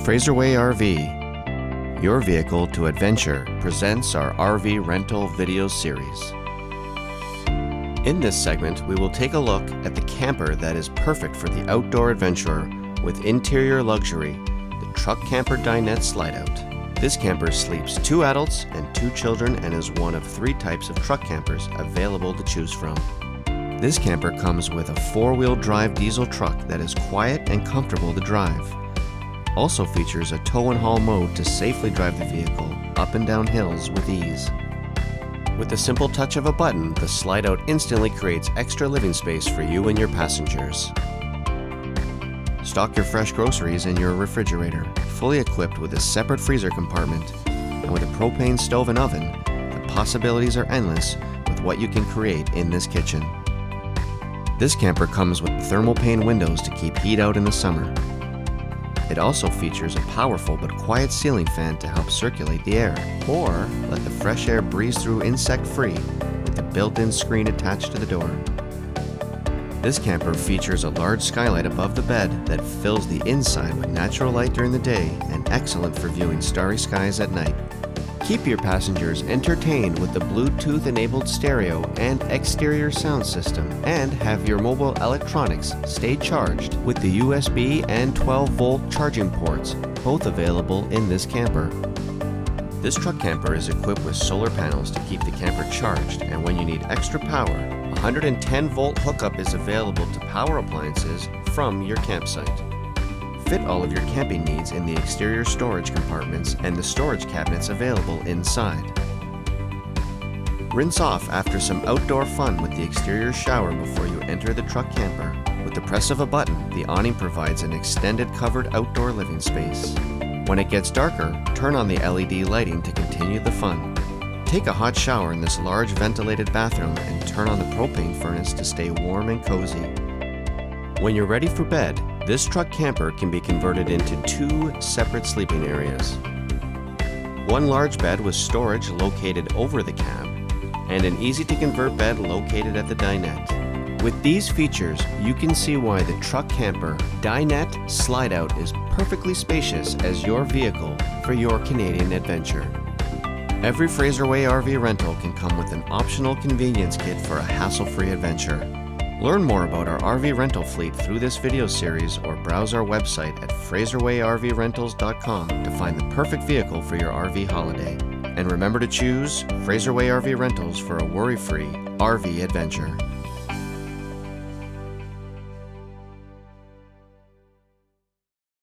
Fraserway RV, your vehicle to adventure, presents our RV rental video series. In this segment, we will take a look at the camper that is perfect for the outdoor adventurer with interior luxury, the Truck Camper Dinette Slide Out. This camper sleeps 2 adults and 2 children and is one of 3 types of truck campers available to choose from. This camper comes with a 4-wheel drive diesel truck that is quiet and comfortable to drive. Also features a tow and haul mode to safely drive the vehicle up and down hills with ease. With the simple touch of a button, the slide out instantly creates extra living space for you and your passengers. Stock your fresh groceries in your refrigerator, fully equipped with a separate freezer compartment, and with a propane stove and oven, the possibilities are endless with what you can create in this kitchen. This camper comes with thermal pane windows to keep heat out in the summer. It also features a powerful but quiet ceiling fan to help circulate the air, or let the fresh air breeze through insect-free with the built-in screen attached to the door. This camper features a large skylight above the bed that fills the inside with natural light during the day and excellent for viewing starry skies at night. Keep your passengers entertained with the Bluetooth-enabled stereo and exterior sound system, and have your mobile electronics stay charged with the USB and 12-volt charging ports, both available in this camper. This truck camper is equipped with solar panels to keep the camper charged, and when you need extra power, a 110-volt hookup is available to power appliances from your campsite. Fit all of your camping needs in the exterior storage compartments and the storage cabinets available inside. Rinse off after some outdoor fun with the exterior shower before you enter the truck camper. With the press of a button, the awning provides an extended covered outdoor living space. When it gets darker, turn on the LED lighting to continue the fun. Take a hot shower in this large ventilated bathroom and turn on the propane furnace to stay warm and cozy. When you're ready for bed, this truck camper can be converted into 2 separate sleeping areas. One large bed with storage located over the cab, and an easy-to-convert bed located at the dinette. With these features, you can see why the Truck Camper Dinette Slide Out is perfectly spacious as your vehicle for your Canadian adventure. Every Fraserway RV rental can come with an optional convenience kit for a hassle-free adventure. Learn more about our RV rental fleet through this video series or browse our website at fraserwayrvrentals.com to find the perfect vehicle for your RV holiday. And remember to choose Fraserway RV Rentals for a worry-free RV adventure.